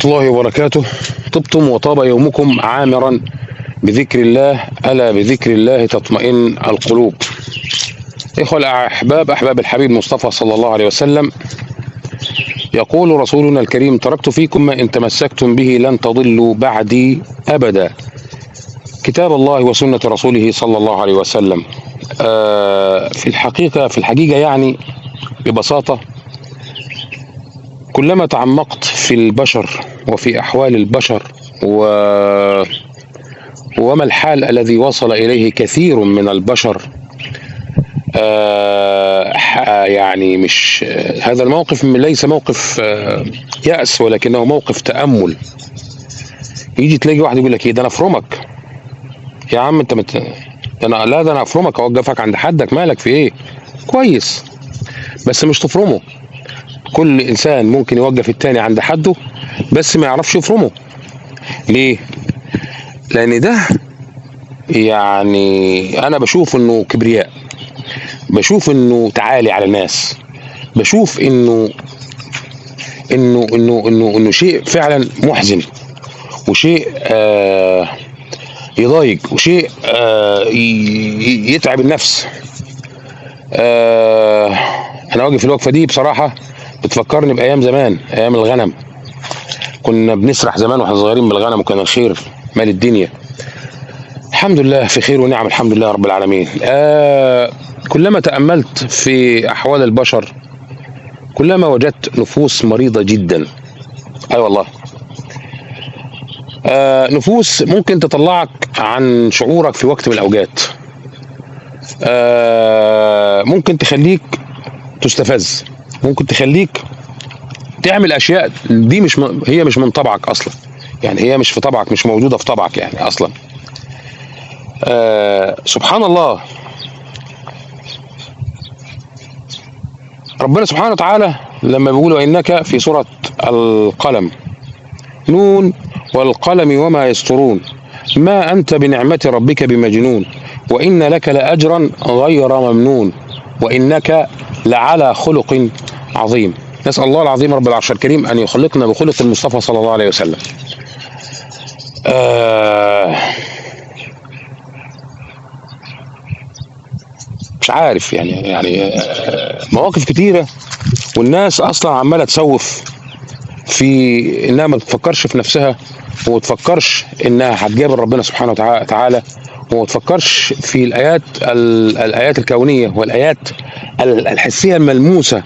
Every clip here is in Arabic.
الله وبركاته. طبتم وطاب يومكم عامرا بذكر الله، ألا بذكر الله تطمئن القلوب. إخوة الأحباب، أحباب الحبيب مصطفى صلى الله عليه وسلم، يقول رسولنا الكريم: تركت فيكم ما إن تمسكتم به لن تضلوا بعدي أبدا. كتاب الله وسنة رسوله صلى الله عليه وسلم. في الحقيقة يعني ببساطة، كلما تعمقت في البشر وفي أحوال البشر وما الحال الذي وصل إليه كثير من البشر، يعني مش هذا الموقف ليس موقف يأس، ولكنه موقف تأمل. يجي تلاقي واحد يقول لك: ايه ده انا افرمك يا عم، انت ده انا افرمك، اوقفك عند حدك، مالك في ايه؟ كويس، بس مش تفرمه. كل انسان ممكن يوقف التاني عند حده، بس ما يعرفش يفرمه. ليه؟ لان ده يعني انا بشوف انه كبرياء، بشوف انه تعالي على الناس، بشوف انه شيء فعلا محزن، وشيء يضايق، وشيء يتعب النفس. انا واقف في الوقفه دي بصراحه بتفكرني بايام زمان، ايام الغنم. كنا بنسرح زمان واحنا صغيرين بالغنم، وكان الخير مال الدنيا. الحمد لله في خير ونعم، الحمد لله رب العالمين. كلما تأملت في أحوال البشر، كلما وجدت نفوس مريضة جدا. أي والله، نفوس ممكن تطلعك عن شعورك في وقت من الأوقات، ممكن تخليك تستفز، ممكن تخليك تعمل أشياء دي هي مش من طبعك أصلا، يعني هي مش في طبعك، مش موجودة في طبعك يعني أصلا. سبحان الله. ربنا سبحانه وتعالى لما بيقول: إنك في سورة القلم نون والقلم وما يسطرون ما أنت بنعمة ربك بمجنون وإن لك لأجرا غير ممنون وإنك لعلى خلق عظيم. نسأل الله العظيم رب العرش الكريم أن يخلقنا بخلق المصطفى صلى الله عليه وسلم. مش عارف يعني مواقف كتيرة، والناس أصلا عمالة تسوف في إنها ما تفكرش في نفسها، وما تفكرش إنها هتجابر ربنا سبحانه وتعالى، وما تفكرش في الآيات الكونية والآيات الحسية الملموسة.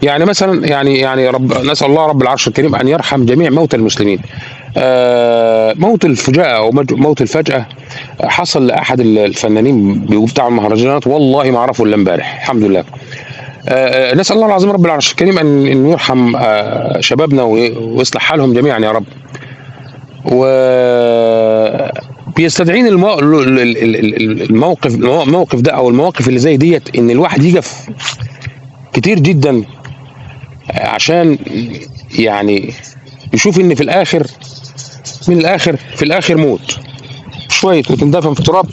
يعني مثلا يعني نسأل الله رب العرش الكريم أن يرحم جميع موتى المسلمين. موت الفجأة أو موت الفجأة حصل لأحد الفنانين بتاع المهرجانات، والله ما أعرفه إلا امبارح، الحمد لله. نسأل الله العظيم رب العرش الكريم أن يرحم شبابنا ويصلح حالهم جميعا يا رب. وبيستدعين الموقف ده أو المواقف اللي زي ديت، إن الواحد يقف كتير جدا عشان يعني يشوف إن في الآخر موت شوية وتندفن في التراب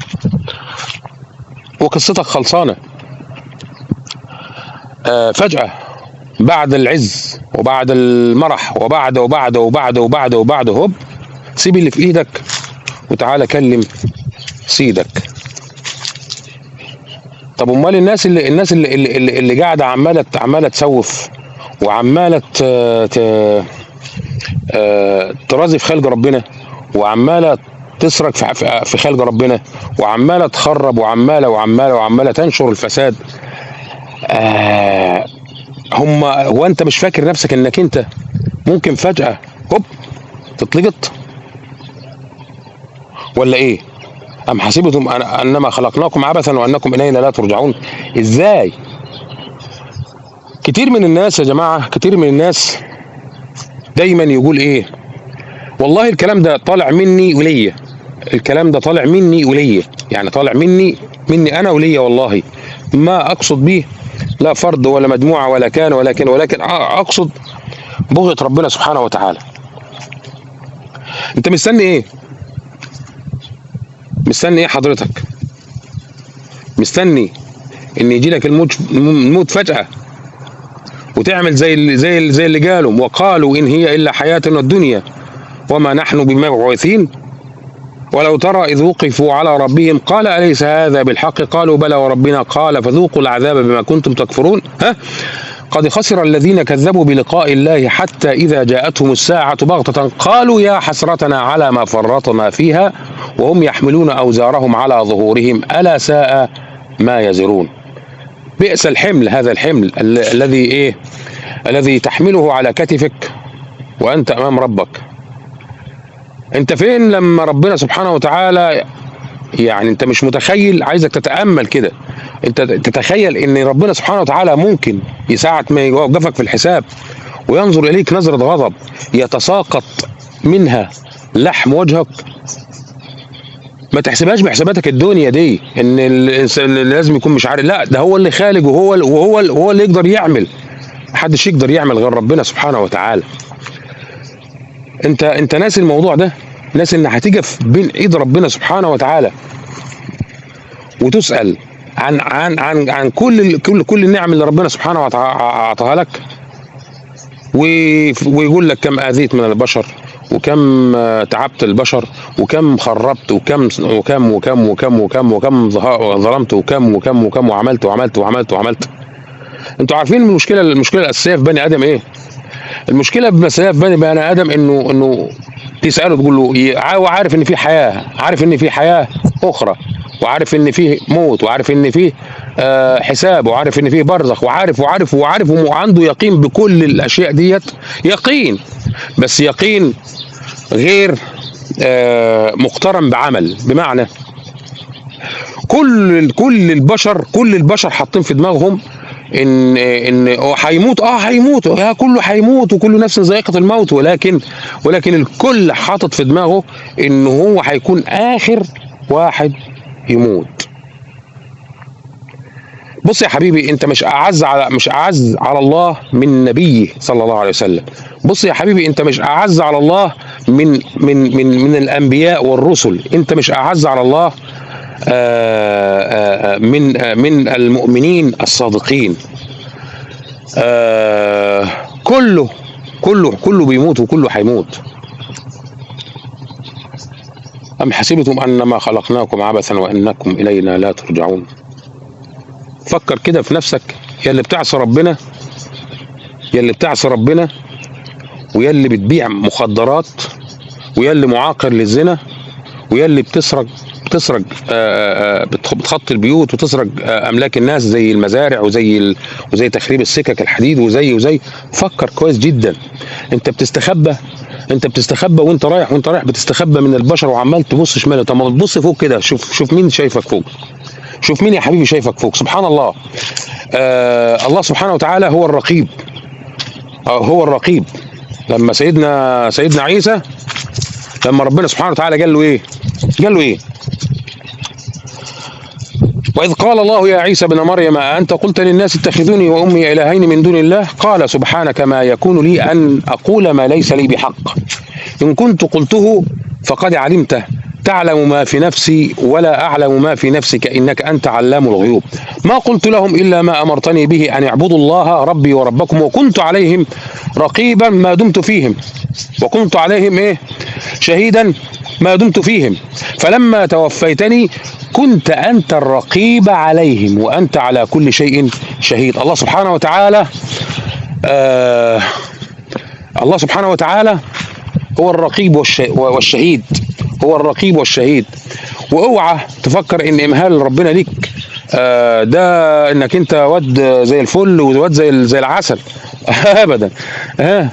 وقصتك خلصانة. فجأة بعد العز وبعد المرح وبعد هوب، سيب اللي في ايدك وتعالى كلم سيدك. طب امال الناس اللي قاعده عماله تسوف، وعماله ترازف خلق ربنا، وعماله تسرق في خلق ربنا، وعماله تخرب، وعماله تنشر الفساد. هو انت مش فاكر نفسك انك انت ممكن فجأة هوب تتلقط ولا ايه؟ ام حسبتم انما خلقناكم عبثا وانكم الينا لا ترجعون؟ ازاي؟ كتير من الناس يا جماعة، كتير من الناس دايما يقول ايه: والله الكلام ده طالع مني وليا، الكلام ده طالع مني وليا، يعني طالع مني انا وليا، والله ما اقصد به لا فرد ولا مجموعة ولا كان ولكن اقصد بغية ربنا سبحانه وتعالى. انت مستني ايه؟ مستني ايه حضرتك؟ مستني ان يجي لك الموت فجأة وتعمل زي اللي قالوا وقالوا ان هي الا حياتنا الدنيا وما نحن بمبعوثين ولو ترى إذ وقفوا على ربهم قال أليس هذا بالحق قالوا بلى وربنا قال فذوقوا العذاب بما كنتم تكفرون. قد خسر الذين كذبوا بلقاء الله حتى إذا جاءتهم الساعة بغتة قالوا يا حسرتنا على ما فرطنا فيها وهم يحملون أوزارهم على ظهورهم ألا ساء ما يزرون. بئس الحمل، هذا الحمل الذي الذي تحمله على كتفك وأنت أمام ربك. أنت فين لما ربنا سبحانه وتعالى، يعني أنت مش متخيل، عايزك تتأمل كده، أنت تتخيل إن ربنا سبحانه وتعالى ممكن ساعة ما يوقفك في الحساب وينظر إليك نظرة غضب يتساقط منها لحم وجهك. ما تحسبهاش بحساباتك الدنيا دي ان الانسان لازم يكون مش عارف، لا ده هو اللي خالق وهو اللي يقدر يعمل. محدش يقدر يعمل غير ربنا سبحانه وتعالى. انت ناسي الموضوع ده، ناسي ان هتقف بين ايد ربنا سبحانه وتعالى وتسأل عن كل النعم اللي ربنا سبحانه وتعالى اعطاها لك، ويقول لك كم اذيت من البشر وكم تعبت البشر وكم خربت وكم وكم وكم وكم وكم وكم ظلمت وكم وكم وكم وعملت وعملت وعملت وعملت. انتوا عارفين المشكله الاساسيه في بني ادم ايه؟ المشكله الاساسيه في بني ادم انه تساله تقول له هو عارف ان في حياه، عارف ان في حياه اخرى، وعارف ان فيه موت، وعارف ان فيه حساب، وعارف ان فيه برزخ، وعارف وعنده يقين بكل الاشياء ديت، يقين، بس يقين غير مقترن بعمل. بمعنى كل البشر حاطين في دماغهم ان هو هيموت، هيموت، كله هيموت وكل نفس ذائقة الموت، ولكن الكل حاطط في دماغه ان هو هيكون اخر واحد يموت. بص يا حبيبي، انت مش اعز على الله من نبيه صلى الله عليه وسلم. بص يا حبيبي، انت مش اعز على الله من الانبياء والرسل. انت مش اعز على الله من المؤمنين الصادقين. كله بيموت وكله هيموت. أم حسبتم أنما خلقناكم عبثا وأنكم إلينا لا ترجعون. فكر كده في نفسك، يا اللي بتعصي ربنا، يا اللي بتعصي ربنا، ويا اللي بتبيع مخدرات، ويا اللي معاقر للزنا، ويا اللي بتسرق بتخطي البيوت وتسرق املاك الناس زي المزارع وزي تخريب السكك الحديد وزي. فكر كويس جدا. انت بتستخبى وانت رايح بتستخبى من البشر وعمال تبص شمال. طب ما تبص فوق كده، شوف مين شايفك فوق، شوف مين يا حبيبي شايفك فوق. سبحان الله. الله سبحانه وتعالى هو الرقيب. هو الرقيب. لما سيدنا عيسى، لما ربنا سبحانه وتعالى قال له ايه؟ وإذ قال الله يا عيسى ابن مريم أأنت قلت للناس اتخذوني وأمي إلهين من دون الله قال سبحانك ما يكون لي أن أقول ما ليس لي بحق إن كنت قلته فقد علمته تعلم ما في نفسي ولا أعلم ما في نفسك إنك أنت علام الغيوب ما قلت لهم إلا ما أمرتني به أن اعبدوا الله ربي وربكم وكنت عليهم رقيبا ما دمت فيهم وكنت عليهم شهيدا ما دمت فيهم فلما توفيتني كنت أنت الرقيب عليهم وأنت على كل شيء شهيد. الله سبحانه وتعالى الله سبحانه وتعالى هو الرقيب والشهيد. هو الرقيب والشهيد. واوعى تفكر ان امهال ربنا ليك ده انك انت واد زي الفل وواد زي العسل ابدا.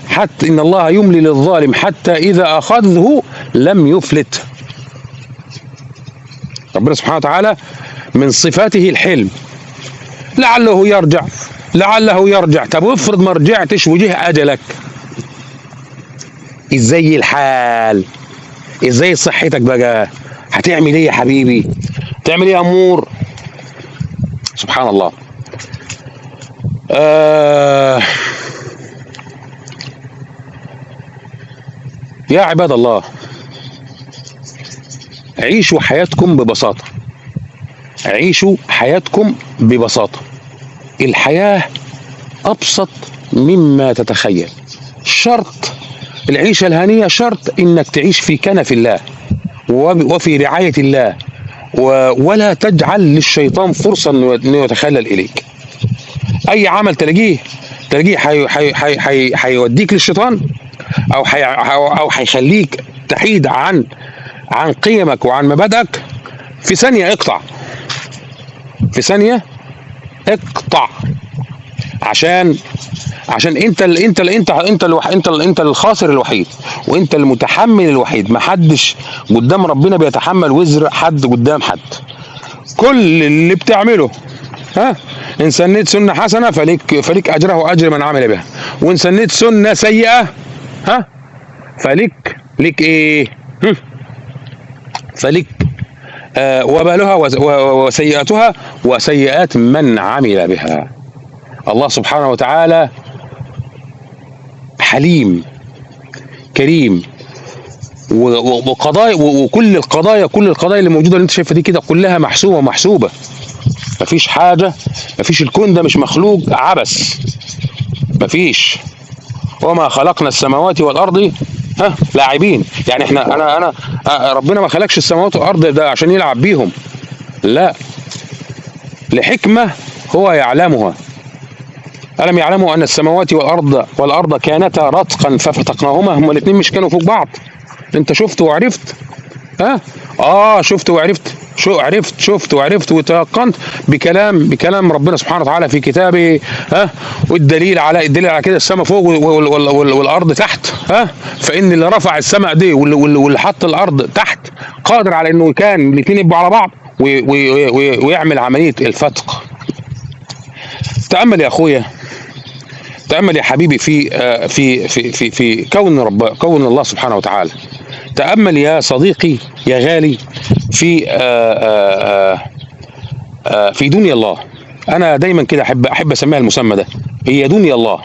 حتى ان الله يملي للظالم حتى اذا اخذه لم يفلت. ربنا سبحانه وتعالى من صفاته الحلم. لعله يرجع. طب افرض ما رجعتش وجه اجلك، ازاي الحال؟ ازاي صحتك بقى؟ هتعمل ايه يا حبيبي؟ تعمل ايه يا امور؟ سبحان الله. يا عباد الله، عيشوا حياتكم ببساطة. عيشوا حياتكم ببساطة. الحياة أبسط مما تتخيل. العيشه الهنيه شرط انك تعيش في كنف الله وفي رعايه الله، ولا تجعل للشيطان فرصه انه يتخلل اليك. اي عمل تلاقيه هيوديك للشيطان، او هيخليك تحيد عن قيمك وعن مبادئك. في ثانيه اقطع، في ثانيه اقطع، عشان انت الخاسر الوحيد، وانت المتحمل الوحيد. ما حدش قدام ربنا بيتحمل وزر حد قدام حد. كل اللي بتعمله، ان سنيت سنه حسنه فليك اجرها واجر من عمل بها، وان سنيت سنه سيئه فليك ايه؟ فليك وبالها وسيئاتها وسيئات من عمل بها. الله سبحانه وتعالى حليم كريم، وقضايا، وكل القضايا اللي موجوده اللي انت شايفها دي كده كلها محسوبه. مفيش حاجه، مفيش، الكون ده مش مخلوق عبث. مفيش. وما خلقنا السماوات والارض لاعبين. يعني انا ربنا ما خلقش السماوات والارض ده عشان يلعب بيهم، لا، لحكمه هو يعلمها. ألم يعلموا أن السماوات والأرض كانتا رتقا ففتقناهما؟ هما الاثنين مش كانوا فوق بعض؟ أنت شفت وعرفت؟ شفت وعرفت، شفت وعرفت وتيقنت بكلام ربنا سبحانه وتعالى في كتابه. والدليل على كده السماء فوق والأرض تحت. فإن اللي رفع السماء دي واللي حط الأرض تحت قادر على إنه كان الاثنين يبقوا على بعض ويعمل عملية الفتق. تأمل يا أخويا، تأمل يا حبيبي في كون الله سبحانه وتعالى. تأمل يا صديقي يا غالي في دنيا الله. أنا دايما كده أحب أسميها المسمى ده، هي دنيا الله.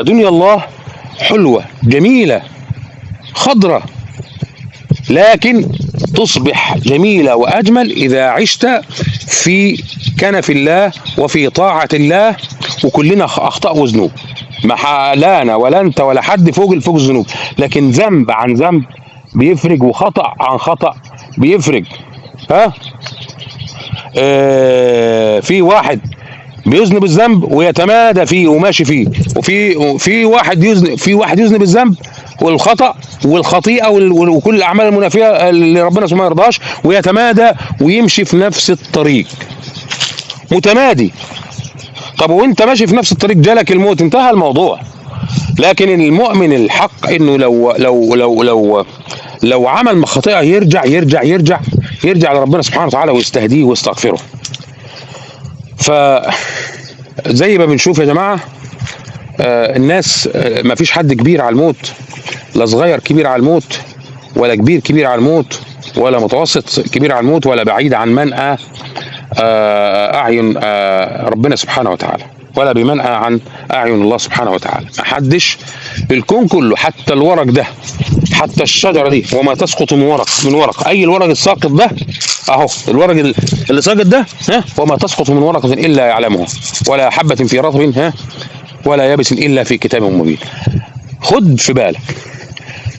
دنيا الله حلوة جميلة خضرة، لكن تصبح جميلة وأجمل إذا عشت في كنف الله وفي طاعة الله. وكلنا أخطاء وذنوب، ما لا أنا ولا أنت ولا حد فوق الذنوب، لكن ذنب عن ذنب بيفرق، وخطأ عن خطأ بيفرق. في واحد بيذنب الذنب ويتمادى فيه وماشي فيه، وفي واحد يذنب الذنب والخطأ والخطيئة وكل الأعمال المنافية اللي ربنا سبحانه ما يرضاش، ويتمادى ويمشي في نفس الطريق متمادي. طب وانت ماشي في نفس الطريق جالك الموت، انتهى الموضوع. لكن المؤمن الحق انه لو عمل خطيئة يرجع لربنا سبحانه وتعالى ويستهديه ويستغفره. فزي ما بنشوف يا جماعة، الناس ما فيش حد كبير على الموت، لا صغير كبير على الموت، ولا كبير كبير على الموت، ولا متوسط كبير على الموت، ولا بعيد عن منأى أعين ربنا سبحانه وتعالى، ولا بمنأى عن أعين الله سبحانه وتعالى. محدش، الكون كله، حتى الورق ده، حتى الشجرة دي، وما تسقط من ورق أي الورق الساقط ده أهو، الورق اللي ساقط ده، وما تسقط من ورقة إلا يعلمها، ولا حبة في رطب ولا يابس إلا في كتاب مبين. خد في بالك،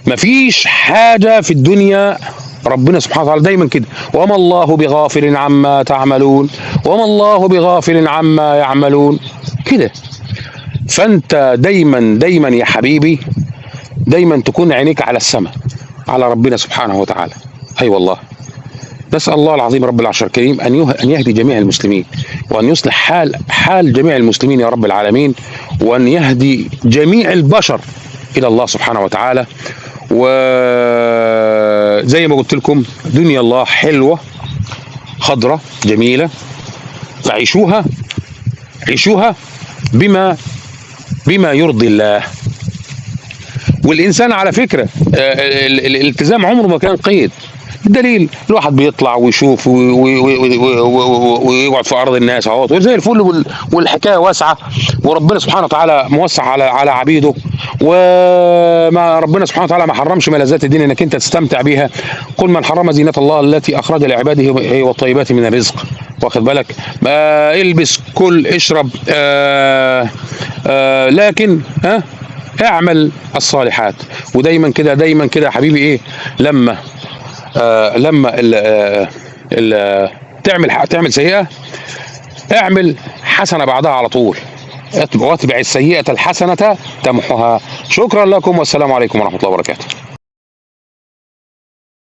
مفيش حاجة في الدنيا ربنا سبحانه وتعالى دايما كده، وما الله بغافل عما تعملون، وما الله بغافل عما يعملون كده. فانت دايما يا حبيبي، دايما تكون عينيك على السماء، على ربنا سبحانه وتعالى. اي والله. نسأل الله العظيم رب العرش الكريم أن يهدي جميع المسلمين، وأن يصلح حال جميع المسلمين يا رب العالمين، وأن يهدي جميع البشر إلى الله سبحانه وتعالى. وزي ما قلت لكم، دنيا الله حلوة خضرة جميلة، فعيشوها بما يرضي الله. والإنسان على فكرة الالتزام عمره ما كان قيد. الدليل الواحد بيطلع ويشوف ويقعد في ارض الناس اهوت وزي الفل، والحكايه واسعه، وربنا سبحانه وتعالى موسع على عبيده. وما ربنا سبحانه وتعالى ما حرمش ملذات الدين انك انت تستمتع بيها. قل من حرم زينة الله التي اخرج لعباده والطيبات من الرزق. واخد بالك؟ البس، كل، اشرب، لكن اعمل الصالحات. ودايما كده دايما كده يا حبيبي ايه، لما لما تعمل سيئه، اعمل حسنه بعدها على طول، واتبع السيئه الحسنه تمحها. شكرا لكم والسلام عليكم ورحمه الله وبركاته.